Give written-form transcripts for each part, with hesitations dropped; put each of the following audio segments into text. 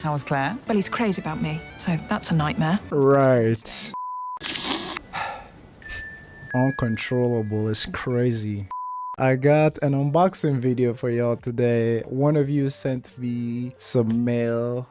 How was Claire? Well, he's crazy about me, so that's a nightmare. Right. Uncontrollable is crazy. I got an unboxing video for y'all today. One of you sent me some mail.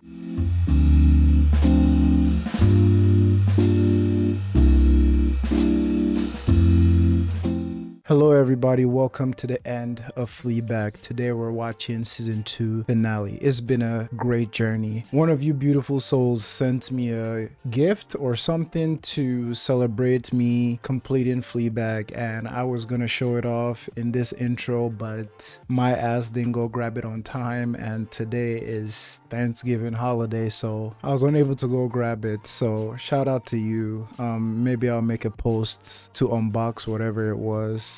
Hello everybody, welcome to the end of Fleabag. Today we're watching season 2 finale. It's been a great journey. One of you beautiful souls sent me a gift or something to celebrate me completing Fleabag, and I was gonna show it off in this intro, but my ass didn't go grab it on time, and today is Thanksgiving holiday, so I was unable to go grab it. So shout out to you. Maybe I'll make a post to unbox whatever it was.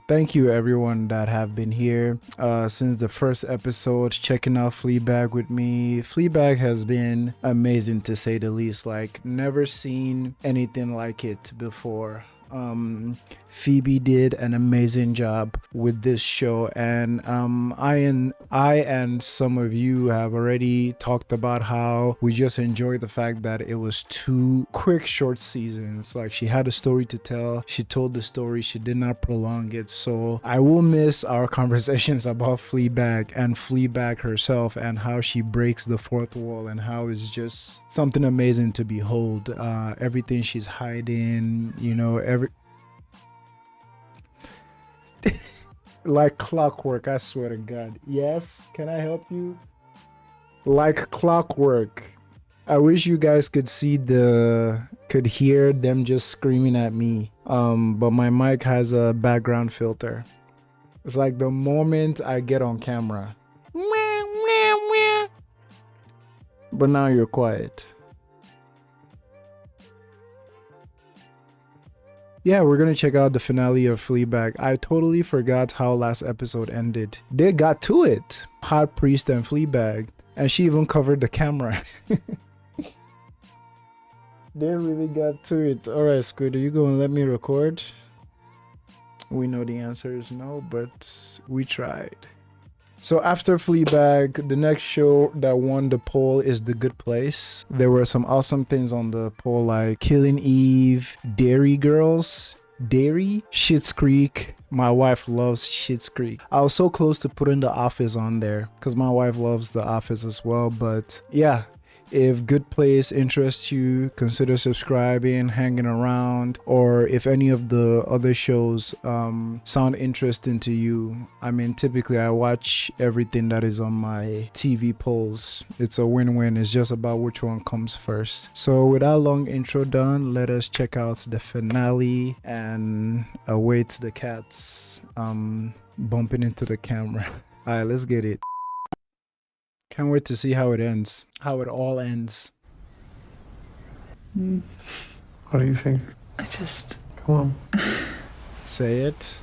Thank you everyone that have been here since the first episode, checking out Fleabag with me. Fleabag has been amazing to say the least. Like, never seen anything like it before. Phoebe did an amazing job with this show, and I and some of you have already talked about how we just enjoyed the fact that it was 2 quick short seasons. Like, she had a story to tell, she told the story, she did not prolong it. So I will miss our conversations about Fleabag and Fleabag herself and how she breaks the fourth wall and how it's just something amazing to behold. Everything she's hiding, you know, like clockwork, I swear to God. Yes, can I help you? Like clockwork. I wish you guys could hear them just screaming at me. But my mic has a background filter. It's like the moment I get on camera. But now you're quiet. Yeah, we're gonna check out the finale of Fleabag. I totally forgot how last episode ended. They got to it. Hot Priest and Fleabag. And she even covered the camera. They really got to it. Alright, Squid, are you gonna let me record? We know the answer is no, but we tried. So after Fleabag, the next show that won the poll is The Good Place. There were some awesome things on the poll like Killing Eve, Dairy Girls, Schitt's Creek. My wife loves Schitt's Creek. I was so close to putting The Office on there because my wife loves The Office as well. But yeah, if Good Place interests you, consider subscribing, hanging around, or if any of the other shows sound interesting to you. I mean, typically I watch everything that is on my TV polls. It's a win-win. It's just about which one comes first. So with that long intro done, let us check out the finale and await the cats bumping into the camera. All right, let's get it. Can't wait to see how it ends. How it all ends. What do you think? Come on. Say it.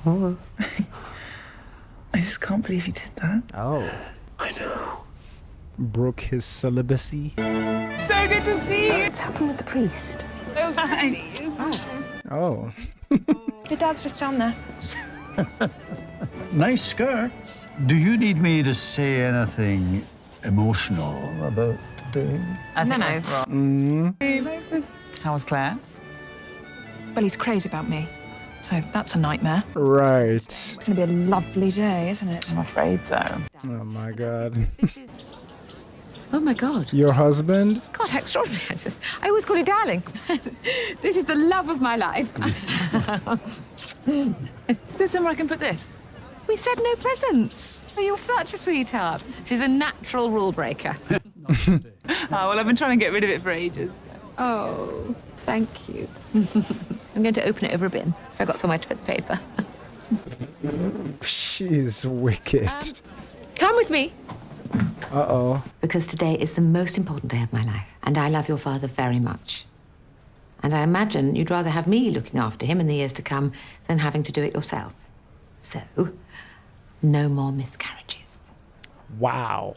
Come on. I just can't believe you did that. Oh. I know. Broke his celibacy. So good to see you. What's happened with the priest? Oh. Your dad's just down there. Nice skirt. Do you need me to say anything emotional about today? No. How was Claire? Well, he's crazy about me, so that's a nightmare. Right. It's gonna be a lovely day, isn't it? I'm afraid so. Oh my God. Oh my God. Your husband? God, how extraordinary. I always call you darling. This is the love of my life. Is there somewhere I can put this? We said no presents. Oh, you're such a sweetheart. She's a natural rule breaker. Oh, well, I've been trying to get rid of it for ages. Oh, thank you. I'm going to open it over a bin, so I got somewhere to put the paper. She is wicked. Come with me. Uh-oh. Because today is the most important day of my life, and I love your father very much. And I imagine you'd rather have me looking after him in the years to come than having to do it yourself. So, no more miscarriages. Wow.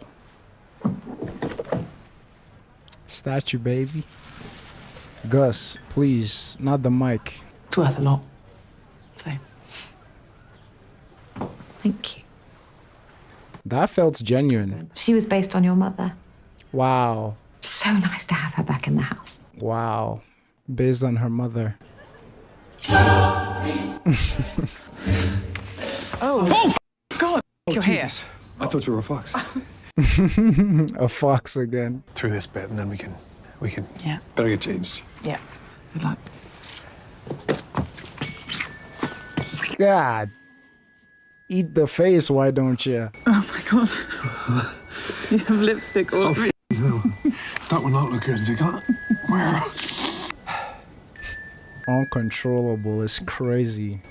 Statue, baby. Gus, please, not the mic. It's worth a lot. So. Thank you. That felt genuine. She was based on your mother. Wow. So nice to have her back in the house. Wow. Based on her mother. Oh, God, you're here. I thought you were a fox. A fox again. Through this bit, and then we can. Yeah. Better get changed. Yeah. Good luck. God. Eat the face, why don't you? Oh my God. You have lipstick all over you. No, that would not look good. Is it got? Where? Uncontrollable is crazy.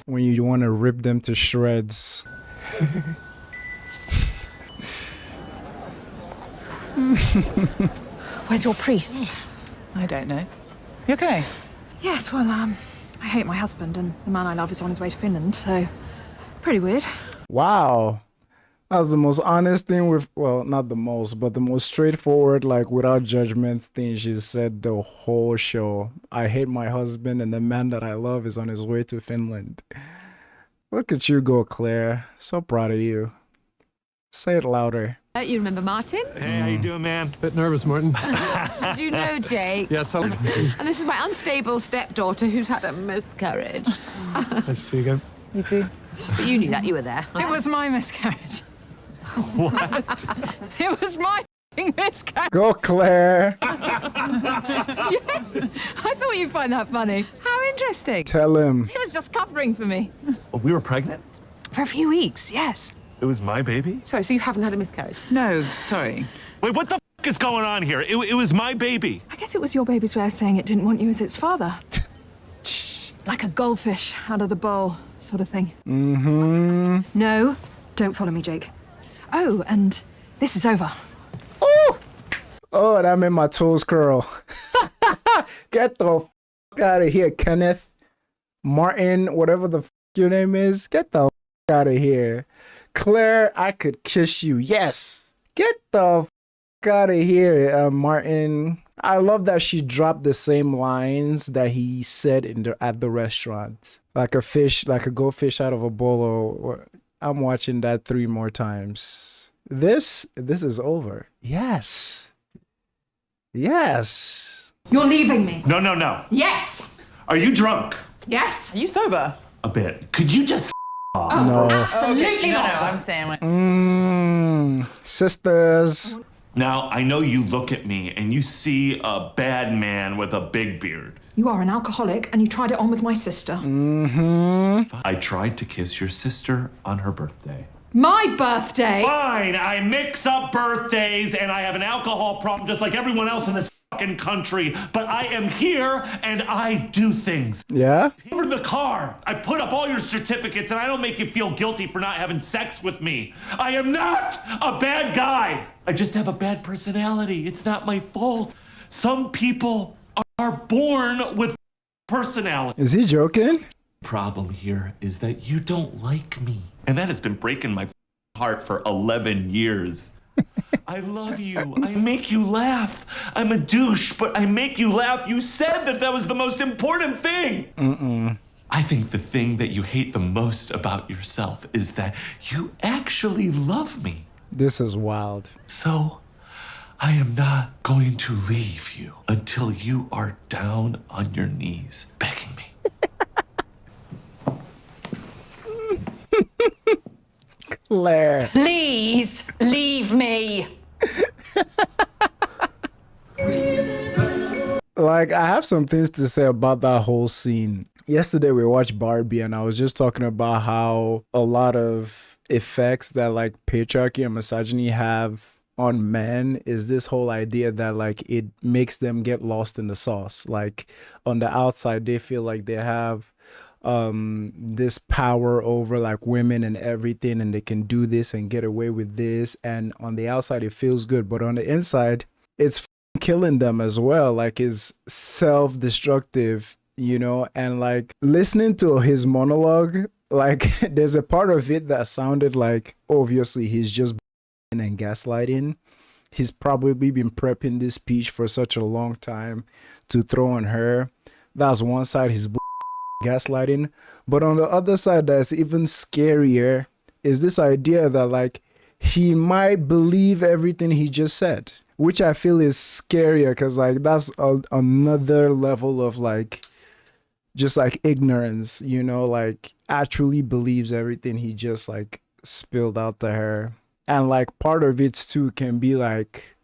When you want to rip them to shreds. Where's your priest? I don't know. You okay? Yes, well, I hate my husband, and the man I love is on his way to Finland, so pretty weird. Wow. That's the most honest thing with, well, not the most, but the most straightforward, like without judgment thing she said the whole show. I hate my husband and the man that I love is on his way to Finland. Look at you go, Claire. So proud of you. Say it louder. You remember Martin? Hey, how you doing, man? Bit nervous, Martin. Do you know Jake? Yes, I'll. And this is my unstable stepdaughter who's had a miscarriage. Nice to see you again. You too. But you knew that, you were there. It was my miscarriage. What? It was my miscarriage. Go, Claire. Yes. I thought you'd find that funny. How interesting. Tell him. He was just covering for me. Oh, we were pregnant? For a few weeks, yes. It was my baby? Sorry, so you haven't had a miscarriage? No, sorry. Wait, what the f is going on here? It was my baby. I guess it was your baby's way of saying it didn't want you as its father. Like a goldfish out of the bowl, sort of thing. Mm-hmm. No, don't follow me, Jake. Oh, and this is over. Oh, that made my toes curl. Get the f out of here, Kenneth. Martin, whatever the f your name is. Get the f out of here. Claire, I could kiss you. Yes. Get the f out of here, Martin. I love that she dropped the same lines that he said at the restaurant. Like a fish, like a goldfish out of a bowl. Or I'm watching that 3 more times. This is over. Yes. Yes. You're leaving me. No, no, no. Yes. Are you drunk? Yes. Are you sober? A bit. Could you just Oh, No. absolutely No, not. I'm staying with Sisters. Now, I know you look at me and you see a bad man with a big beard. You are an alcoholic, and you tried it on with my sister. I tried to kiss your sister on her birthday. My birthday. Fine, I mix up birthdays and I have an alcohol problem just like everyone else in this fucking country. But I am here and I do things. Yeah? Over the car, I put up all your certificates and I don't make you feel guilty for not having sex with me. I am not a bad guy. I just have a bad personality. It's not my fault. Some people are born with personality. Is he joking? Problem here is that you don't like me. And that has been breaking my heart for 11 years. I love you. I make you laugh. I'm a douche, but I make you laugh. You said that was the most important thing. I think the thing that you hate the most about yourself is that you actually love me. This is wild. So I am not going to leave you until you are down on your knees begging me. Claire. Please leave me. Like, I have some things to say about that whole scene. Yesterday we watched Barbie and I was just talking about how a lot of effects that like patriarchy and misogyny have on men is this whole idea that like it makes them get lost in the sauce. Like on the outside they feel like they have this power over like women and everything, and they can do this and get away with this, and on the outside it feels good, but on the inside it's killing them as well. Like it's self-destructive, you know. And like listening to his monologue, like there's a part of it that sounded like obviously he's just and gaslighting. He's probably been prepping this speech for such a long time to throw on her. That's one side, he's gaslighting. But on the other side, that's even scarier, is this idea that like he might believe everything he just said, which I feel is scarier because like that's another level of like just like ignorance, you know, like actually believes everything he just like spilled out to her. And like part of it too can be like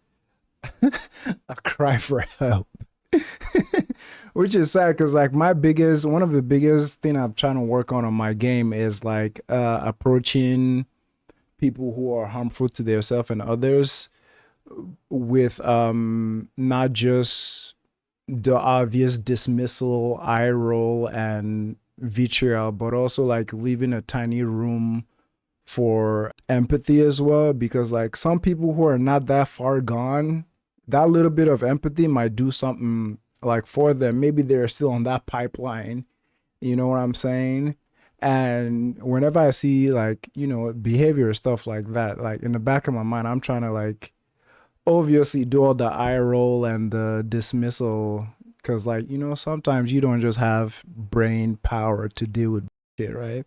a cry for help. Which is sad because like one of the biggest thing I'm trying to work on my game is like approaching people who are harmful to themselves and others with not just the obvious dismissal, eye roll, and vitriol, but also like leaving a tiny room for empathy as well, because like some people who are not that far gone, that little bit of empathy might do something like for them. Maybe they're still on that pipeline, you know what I'm saying? And whenever I see like, you know, behavior stuff like that, like in the back of my mind, I'm trying to like obviously do all the eye roll and the dismissal, because like, you know, sometimes you don't just have brain power to deal with shit, right?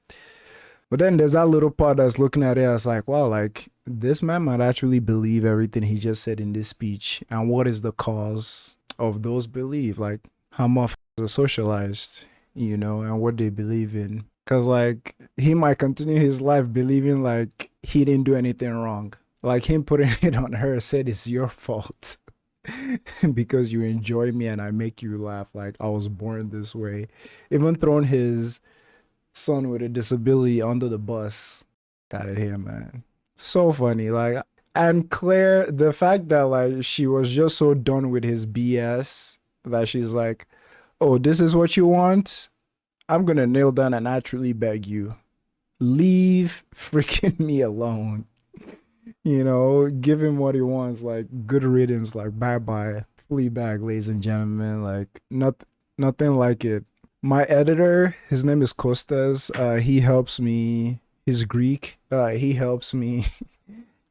But then there's that little part that's looking at it as like, wow, like this man might actually believe everything he just said in this speech. And what is the cause of those beliefs? Like how motherfuckers are socialized, you know, and what they believe in. Because like he might continue his life believing like he didn't do anything wrong. Like him putting it on her said it's your fault because you enjoy me and I make you laugh. Like I was born this way. Even throwing his son with a disability under the bus. Out of here, man. So funny. Like, and Claire, the fact that like she was just so done with his BS that she's like, oh, this is what you want? I'm gonna kneel down and actually beg you. Leave freaking me alone. You know, give him what he wants. Like, good riddance. Like, bye-bye. Fleabag, ladies and gentlemen. Like, nothing like it. My editor, his name is Kostas. He helps me. He's Greek. He helps me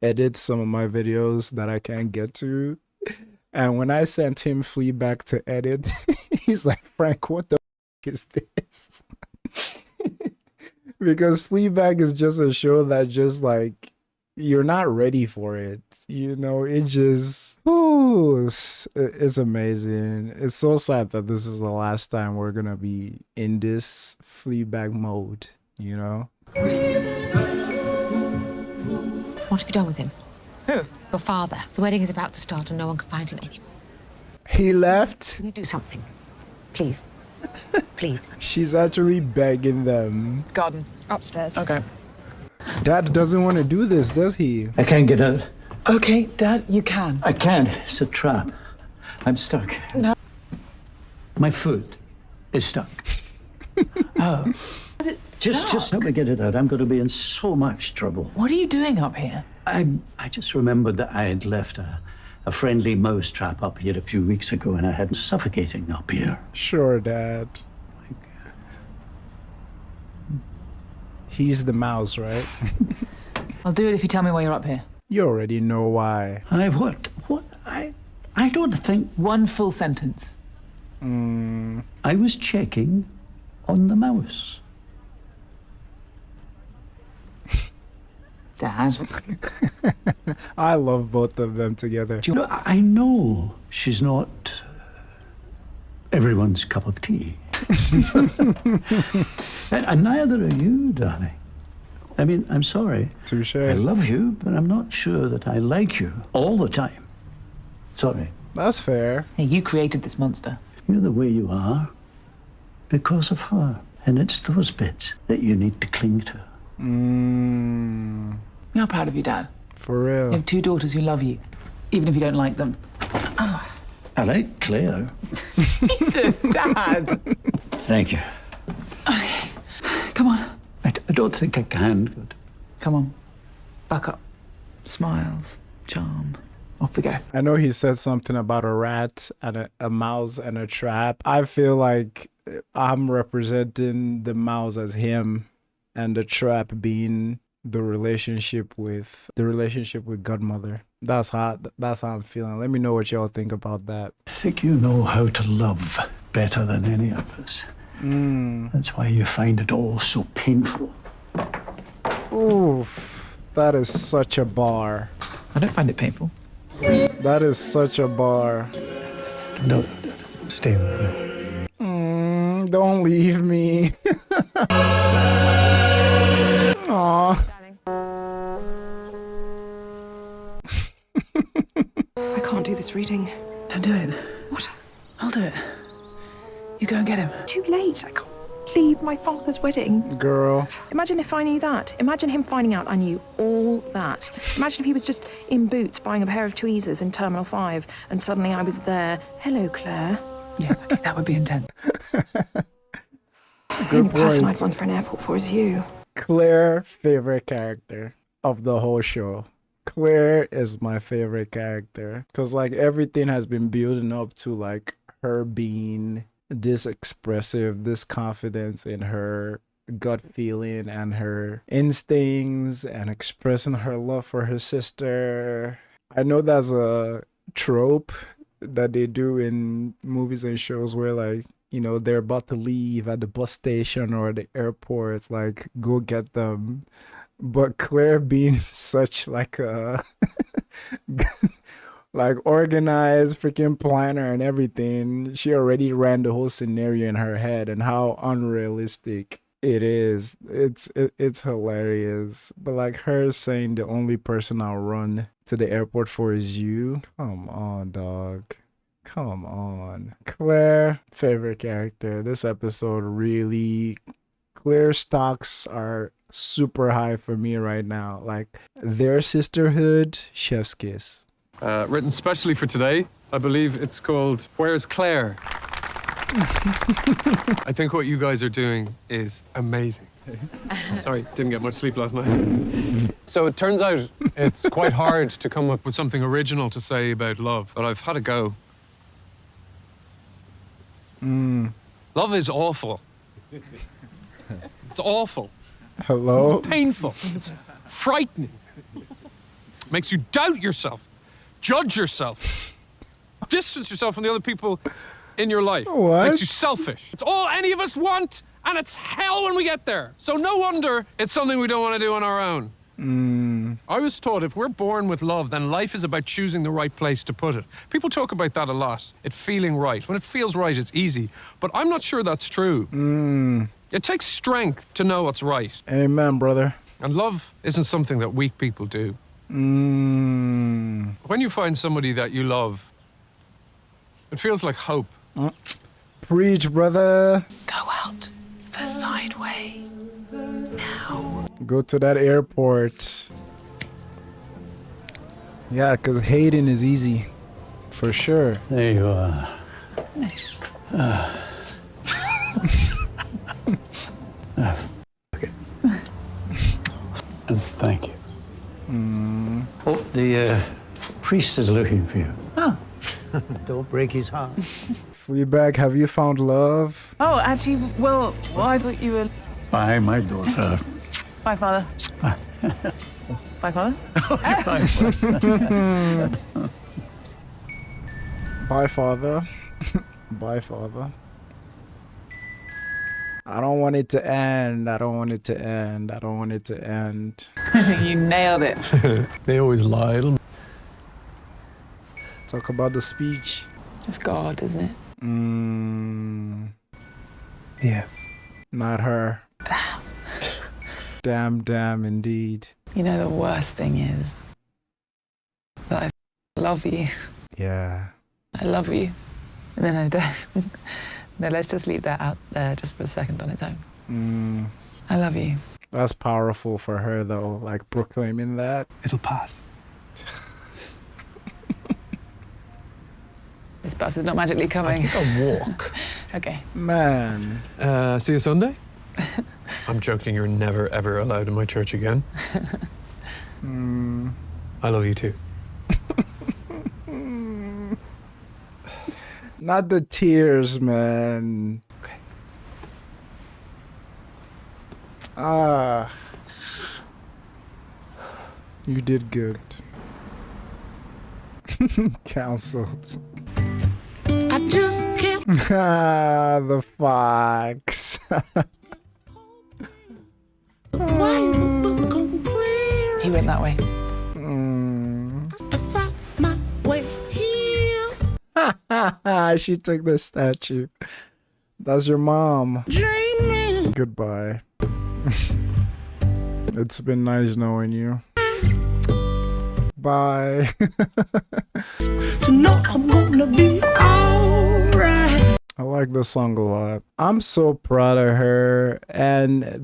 edit some of my videos that I can't get to. And when I sent him Fleabag to edit, he's like, Frank, what the is this? Because Fleabag is just a show that just like, you're not ready for it. You know, it just, ooh, it's amazing. It's so sad that this is the last time we're gonna be in this Fleabag mode, you know? What have you done with him? Who? Your father. The wedding is about to start and no one can find him anymore. He left? Can you do something? Please. Please. She's actually begging them. Garden. Upstairs. Okay. Dad doesn't want to do this, does he? I can't get out. Okay, Dad, you can. I can't. It's a trap. I'm stuck. No. My foot is stuck. Oh. Just help me get it out. I'm going to be in so much trouble. What are you doing up here? I just remembered that I had left a friendly mouse trap up here a few weeks ago, and I had suffocating up here. Sure, Dad. He's the mouse, right? I'll do it if you tell me why you're up here. You already know why. I don't think... One full sentence. I was checking on the mouse. Dad. I love both of them together. No, I know she's not everyone's cup of tea. and neither are you, darling. I mean, I'm sorry. Touche. I love you, but I'm not sure that I like you all the time. Sorry. That's fair. Hey, you created this monster. You're the way you are because of her. And it's those bits that you need to cling to. We are proud of you, Dad. For real. You have two daughters who love you, even if you don't like them. I like Claire. Jesus, Dad. Thank you. Okay. Come on. I don't think I can. But... Come on. Back up. Smiles. Charm. Off we go. I know he said something about a rat and a mouse and a trap. I feel like I'm representing the mouse as him and the trap being the relationship with godmother. That's how I'm feeling. Let me know what y'all think about that. I think you know how to love better than any of us. That's why you find it all so painful. Oof. That is such a bar. I don't find it painful. That is such a bar. Don't stay with me. Don't leave me. Aw. I can't do this reading. Don't do it. What? I'll do it. You go and get him. Too late. I can't leave my father's wedding. Girl. Imagine if I knew that. Imagine him finding out I knew all that. Imagine if he was just in Boots buying a pair of tweezers in Terminal 5 and suddenly I was there. Hello, Claire. Yeah, okay, that would be intense. The Good only person point. I'd run for an airport for is you. Claire, favorite character of the whole show. Claire is my favorite character because like everything has been building up to like her being this expressive, this confidence in her gut feeling and her instincts and expressing her love for her sister. I know that's a trope that they do in movies and shows where like, you know, they're about to leave at the bus station or the airport. It's like, go get them. But Claire being such like a like organized freaking planner and everything, she already ran the whole scenario in her head and how unrealistic it is. It's hilarious. But like her saying the only person I'll run to the airport for is you. Come on, dog. Come on. Claire, favorite character. This episode really, Claire stocks are super high for me right now. Like their sisterhood, chef's kiss. Written specially for today. I believe it's called Where's Claire? I think what you guys are doing is amazing. Sorry, didn't get much sleep last night. So it turns out it's quite hard to come up with something original to say about love, but I've had a go. Love is awful. It's awful. Hello? It's painful. It's frightening. Makes you doubt yourself, judge yourself, distance yourself from the other people in your life. What? Makes you selfish. It's all any of us want, and it's hell when we get there. So no wonder it's something we don't want to do on our own. I was taught if we're born with love, then life is about choosing the right place to put it. People talk about that a lot. It feeling right. When it feels right, it's easy. But I'm not sure that's true. It takes strength to know what's right. Amen, brother. And love isn't something that weak people do. When you find somebody that you love, it feels like hope. Preach, brother. Go out the side way. Now. Go to that airport. Yeah, because hating is easy. For sure. There you are. Okay. And thank you. Oh, the priest is looking for you. Oh. Don't break his heart. Fleabag, have you found love? Oh, actually, well, I thought you were... Bye, my daughter. Bye, Father. Bye, Father. Bye, father. Bye, father. I don't want it to end. I don't want it to end. I don't want it to end. You nailed it. They always lie. Talk about the speech. It's God, isn't it? Yeah. Not her. Damn, indeed. You know, the worst thing is that I love you. Yeah. I love you. And then I don't. No, let's just leave that out there just for a second on its own. I love you. That's powerful for her, though, like proclaiming that. It'll pass. This bus is not magically coming. I think I'll walk. Okay. Man. See you Sunday? I'm joking, you're never, ever allowed in my church again. I love you too. Not the tears, man. Okay. Ah. You did good. Cancelled. I just can't. Ah, the fox. Why become clear? He he went that way. I found my way here. She took the statue. That's your mom. Dreaming. Goodbye. It's been nice knowing you. Bye. To know I'm gonna be alright. I like the song a lot. I'm so proud of her, and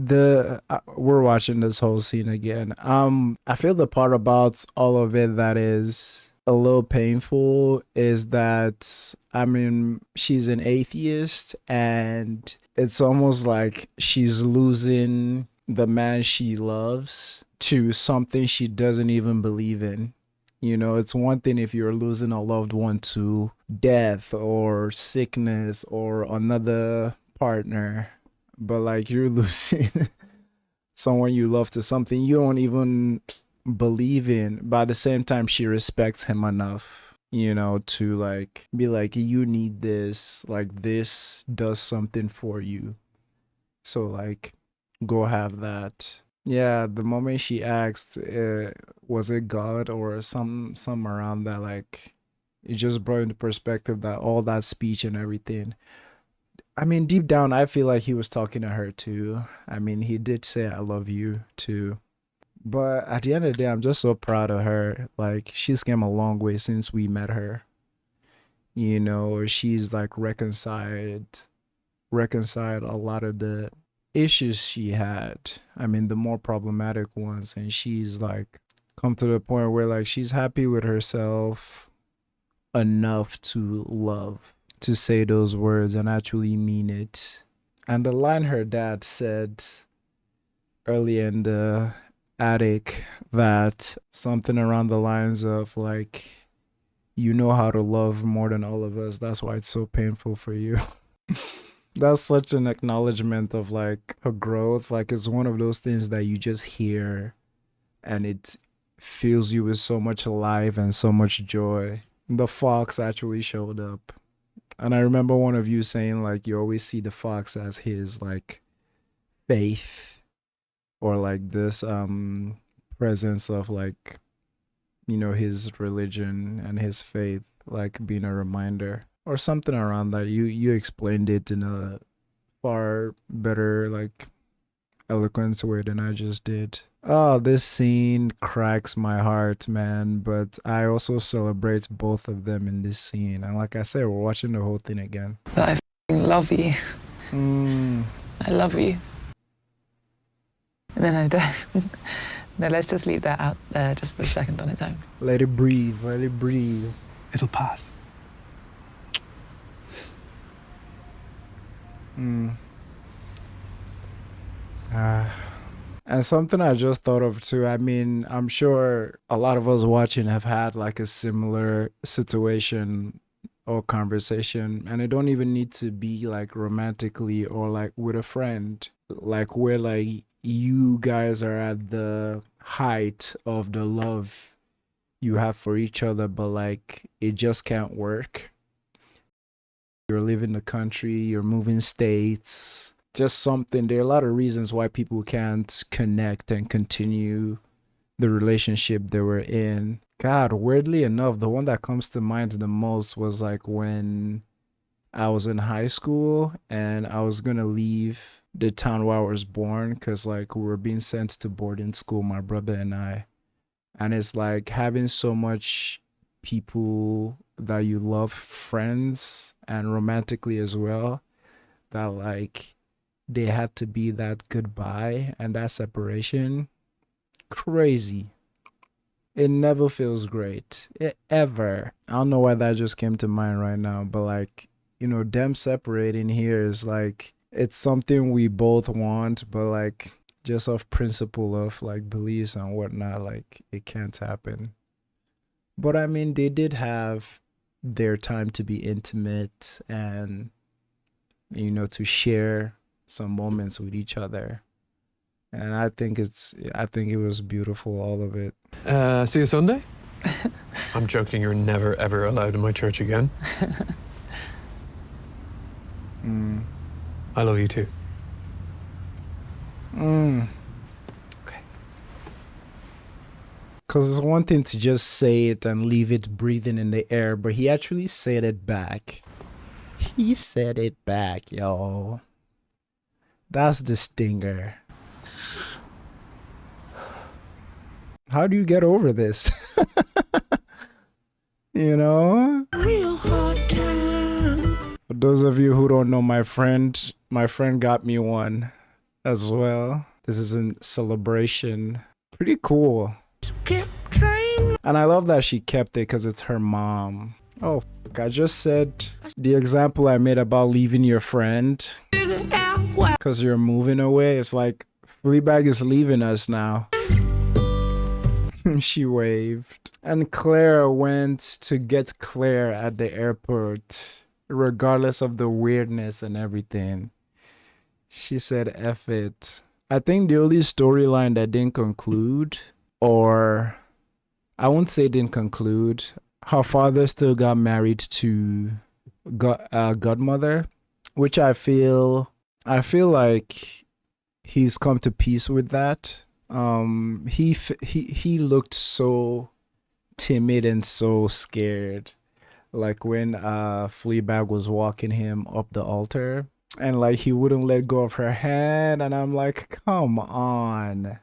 we're watching this whole scene again. I feel the part about all of it that is a little painful is that, I mean, she's an atheist, and it's almost like she's losing the man she loves to something she doesn't even believe in. You know, it's one thing if you're losing a loved one to death or sickness or another partner, but like you're losing someone you love to something you don't even believe in. But at the same time, she respects him enough, you know, to like be like, you need this, like this does something for you. So like, go have that. Yeah, the moment she asked, was it God or some around that, like, it just brought into perspective that all that speech and everything. I mean, deep down, I feel like he was talking to her too. I mean, he did say, I love you too. But at the end of the day, I'm just so proud of her. Like, she's come a long way since we met her. You know, she's like reconciled a lot of the issues she had. I mean, the more problematic ones, and she's like come to the point where like she's happy with herself enough to love, to say those words and actually mean it. And the line her dad said early in the attic, that something around the lines of like, you know how to love more than all of us, that's why it's so painful for you. That's such an acknowledgement of like her growth. Like, it's one of those things that you just hear and it fills you with so much life and so much joy. The fox actually showed up. And I remember one of you saying like you always see the fox as his like faith, or like this presence of like, you know, his religion and his faith, like being a reminder. Or something around that. You explained it in a far better, like, eloquent way than I just did. Oh, this scene cracks my heart, man. But I also celebrate both of them in this scene. And like I said, we're watching the whole thing again. That I f***ing love you. I love you. And then I don't. No, let's just leave that out there just for a second on its own. Let it breathe. Let it breathe. It'll pass. And something I just thought of too, I mean, I'm sure a lot of us watching have had like a similar situation or conversation, and it don't even need to be like romantically or like with a friend, like where like you guys are at the height of the love you have for each other, but like it just can't work. You're leaving the country, you're moving states, just something. There are a lot of reasons why people can't connect and continue the relationship they were in. God, weirdly enough, the one that comes to mind the most was like when I was in high school and I was going to leave the town where I was born because like we were being sent to boarding school, my brother and I. And it's like having so much people that you love, friends and romantically as well, that like they had to be that goodbye and that separation. Crazy. It never feels great, ever. I don't know why that just came to mind right now, but like, you know, them separating here is like, it's something we both want, but like just off principle of like beliefs and whatnot, like it can't happen. But I mean, they did have their time to be intimate and, you know, to share some moments with each other. And I think it was beautiful, all of it. See you Sunday? I'm joking, you're never ever allowed in my church again. I love you too. Okay. Because it's one thing to just say it and leave it breathing in the air, but he actually said it back. He said it back, yo. That's the stinger. How do you get over this? You know? Real hard time. For those of you who don't know my friend got me one as well. This is in celebration. Pretty cool. Kept dreaming. And I love that she kept it because it's her mom. Oh, I just said the example I made about leaving your friend Figure out why. because you're moving away. It's like Fleabag is leaving us now. She waved. And Claire went to get Claire at the airport, regardless of the weirdness and everything. She said, F it. I think the only storyline that didn't conclude, or I won't say didn't conclude, her father still got married to godmother, which I feel like he's come to peace with that. He looked so timid and so scared, like when Fleabag was walking him up the altar, and like he wouldn't let go of her hand, and I'm like, come on,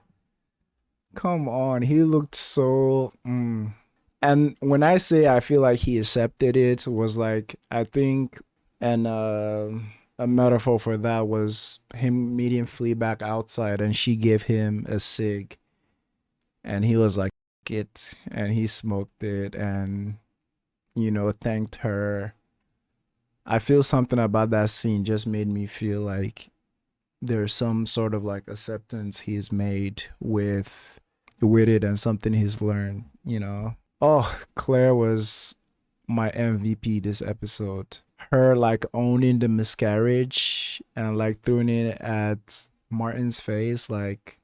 he looked so And when I say I feel like he accepted it, was like, I think, and a metaphor for that was him meeting Fleabag outside and she gave him a cig and he was like, it, and he smoked it and, you know, thanked her. I feel something about that scene just made me feel like there's some sort of like acceptance he's made with it and something he's learned, you know. Oh, Claire was my MVP this episode. Her like owning the miscarriage and like throwing it at Martin's face, like,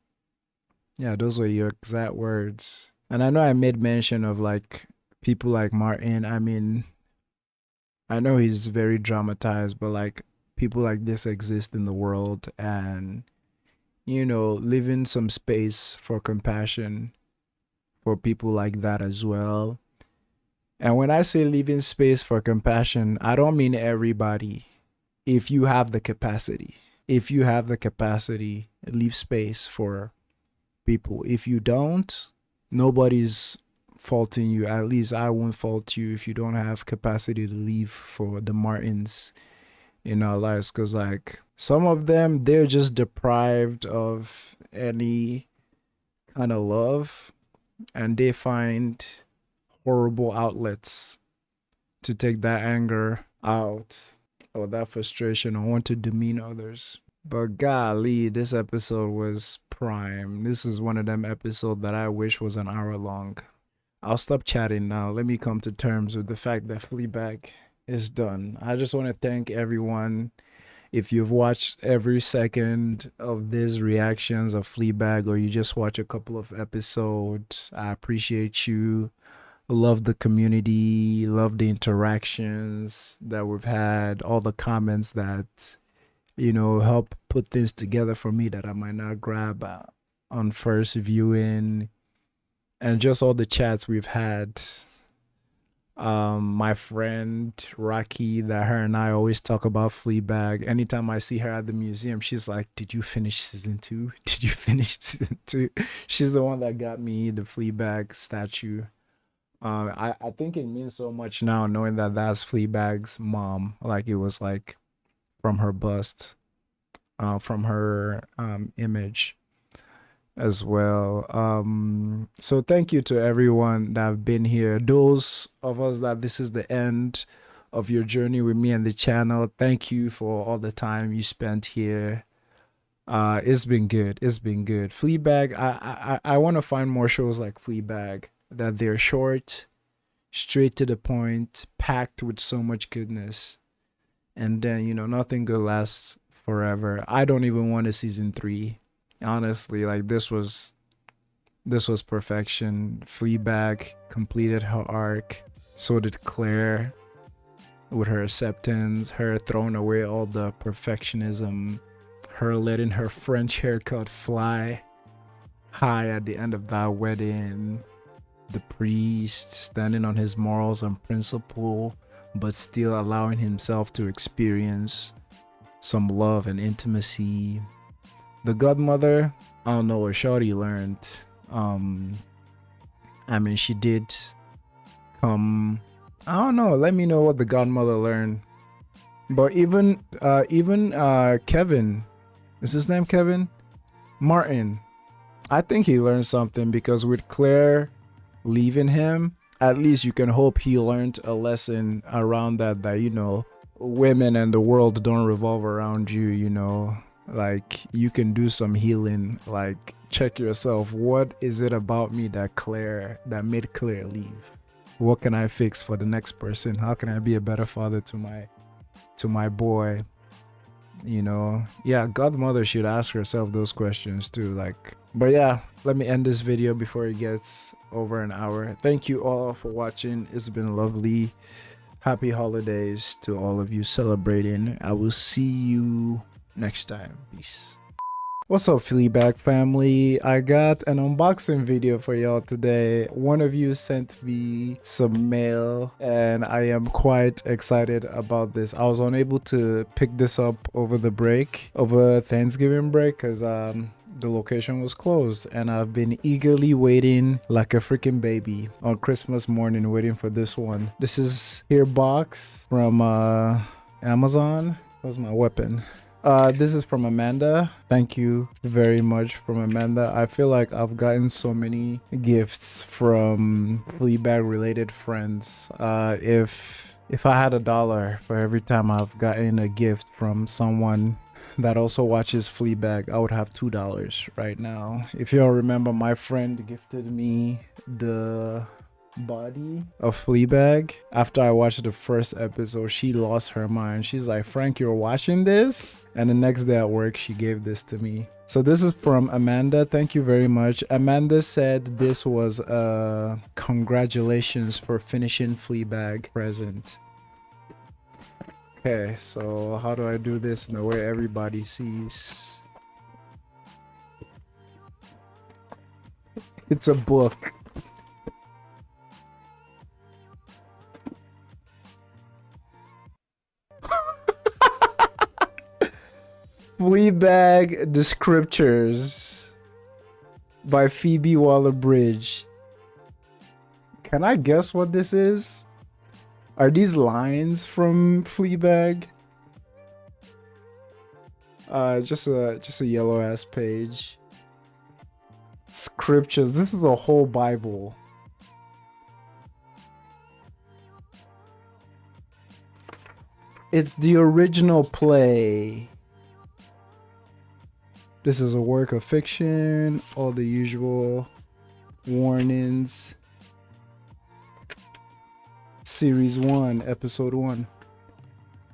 yeah, those were your exact words. And I know I made mention of like people like Martin. I mean, I know he's very dramatized, but like people like this exist in the world, and you know, leaving some space for compassion for people like that as well. And when I say leaving space for compassion, I don't mean everybody. If you have the capacity, leave space for people. If you don't, nobody's faulting you. At least I won't fault you if you don't have capacity to leave for the Martins in our lives. Because like some of them, they're just deprived of any kind of love, and they find horrible outlets to take that anger out or that frustration or want to demean others. But golly, this episode was prime. This is one of them episodes that I wish was an hour long. I'll stop chatting now. Let me come to terms with the fact that Fleabag is done. I just want to thank everyone. If you've watched every second of these reactions of Fleabag, or you just watch a couple of episodes, I appreciate you. Love the community, love the interactions that we've had, all the comments that, you know, help put things together for me that I might not grab on first viewing, and just all the chats we've had. My friend Rocky, that her and I always talk about Fleabag. Anytime I see her at the museum, she's like, did you finish season 2? Did you finish season 2? She's the one that got me the Fleabag statue. I think it means so much now knowing that that's Fleabag's mom. Like it was like from her bust, from her image as well. So thank you to everyone that have been here. Those of us that this is the end of your journey with me and the channel, thank you for all the time you spent here. It's been good. Fleabag, I want to find more shows like Fleabag, that they're short, straight to the point, packed with so much goodness, and then, you know, nothing good lasts forever. I don't even want a season 3, honestly. Like this was perfection. Fleabag completed her arc, so did Claire with her acceptance, her throwing away all the perfectionism, her letting her French haircut fly high at the end of that wedding. the priest standing on his morals and principle, but still allowing himself to experience some love and intimacy. The godmother, I don't know what Shawty learned. I mean, she did come. I don't know. Let me know what the godmother learned. But even Kevin, is his name Kevin? Martin. I think he learned something, because with Claire leaving him, at least you can hope he learned a lesson around that, you know, women and the world don't revolve around you, you know, like you can do some healing, like check yourself. What is it about me that made Claire leave? What can I fix for the next person? How can I be a better father to my boy? You know, yeah, godmother should ask herself those questions too. Like, but yeah, let me end this video before it gets over an hour. Thank you all for watching. It's been lovely. Happy holidays to all of you celebrating. I will see you next time. Peace. What's up, Fleabag family? I got an unboxing video for y'all today. One of you sent me some mail and I am quite excited about this. I was unable to pick this up over Thanksgiving break, because the location was closed, and I've been eagerly waiting like a freaking baby on Christmas morning, waiting for this one. This is here box from Amazon. Where's my weapon? This is from Amanda. Thank you very much from Amanda. I feel like I've gotten so many gifts from Fleabag related friends. If I had $1 for every time I've gotten a gift from someone that also watches Fleabag, I would have $2 right now. If y'all remember, my friend gifted me the body of Fleabag. After I watched the first episode, she lost her mind. She's like, Frank, you're watching this? And the next day at work, she gave this to me. So this is from Amanda. Thank you very much. Amanda said this was a congratulations for finishing Fleabag present. Okay, so how do I do this in a way everybody sees? It's a book. Fleabag The Scriptures by Phoebe Waller-Bridge. Can I guess what this is? Are these lines from Fleabag? Just a yellow ass page. Scriptures. This is a whole Bible. It's the original play. This is a work of fiction, all the usual warnings. Series 1, Episode 1.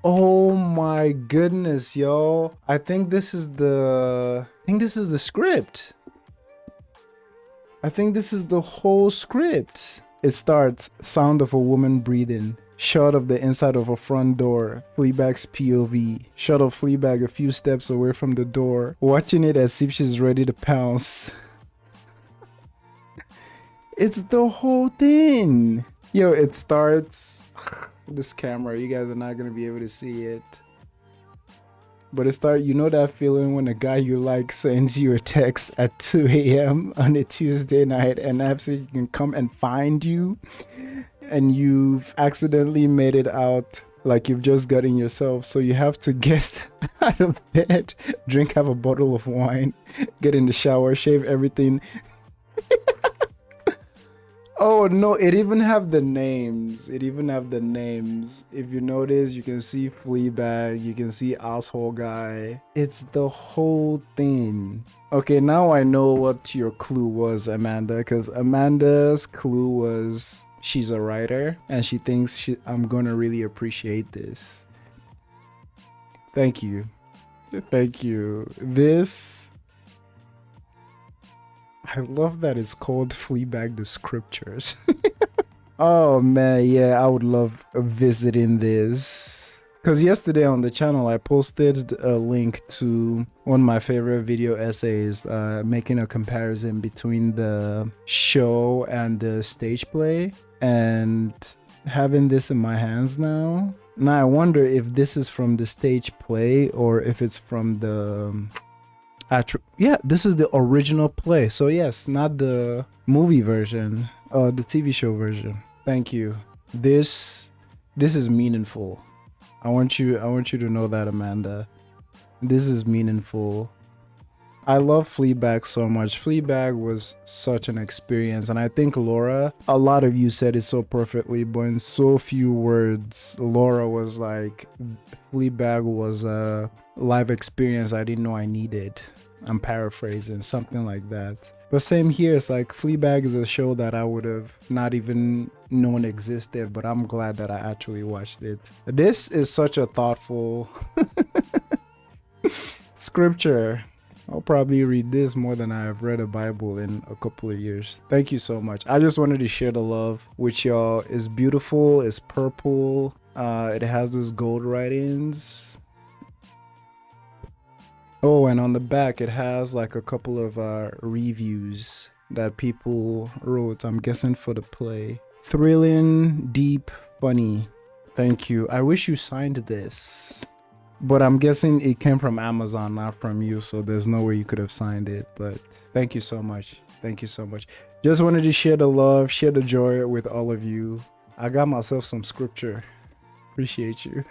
Oh my goodness, yo. I think this is the script. I think this is the whole script. It starts, sound of a woman breathing. Shot of the inside of a front door, Fleabag's POV. Shot of Fleabag a few steps away from the door, watching it as if she's ready to pounce. It's the whole thing. Yo, it starts... This camera, you guys are not going to be able to see it. But it starts, you know that feeling when a guy you like sends you a text at 2 a.m. on a Tuesday night and absolutely can come and find you? And you've accidentally made it out like you've just gotten yourself, so you have to get out of bed, drink half a bottle of wine, get in the shower, shave everything. Oh no, it even have the names. If you notice, you can see Fleabag, you can see asshole guy. It's the whole thing. Okay, now I know what your clue was, Amanda, because Amanda's clue was she's a writer and she thinks I'm gonna really appreciate this. Thank you. This, I love that it's called Fleabag The Scriptures. Oh man, yeah, I would love visiting this. Because yesterday on the channel, I posted a link to one of my favorite video essays, making a comparison between the show and the stage play. And having this in my hands now, I wonder if this is from the stage play or if it's from the actual. Yeah, this is the original play. So yes, not the movie version, the TV show version. Thank you. This is meaningful. I want you to know that, Amanda. This is meaningful. I love Fleabag so much. Fleabag was such an experience, and I think Laura, a lot of you said it so perfectly, but in so few words, Laura was like, Fleabag was a live experience I didn't know I needed. I'm paraphrasing, something like that. But same here, it's like Fleabag is a show that I would have not even known existed, but I'm glad that I actually watched it. This is such a thoughtful scripture. I'll probably read this more than I have read a Bible in a couple of years. Thank you so much. I just wanted to share the love with y'all. It's beautiful, it's purple, it has this gold writings. Oh, and on the back it has like a couple of reviews that people wrote, I'm guessing for the play. Thrilling, deep, funny. Thank you. I wish you signed this, but I'm guessing it came from Amazon, not from you, so there's no way you could have signed it. But thank you so much. Thank you so much. Just wanted to share the love, share the joy with all of you. I got myself some scripture. Appreciate you.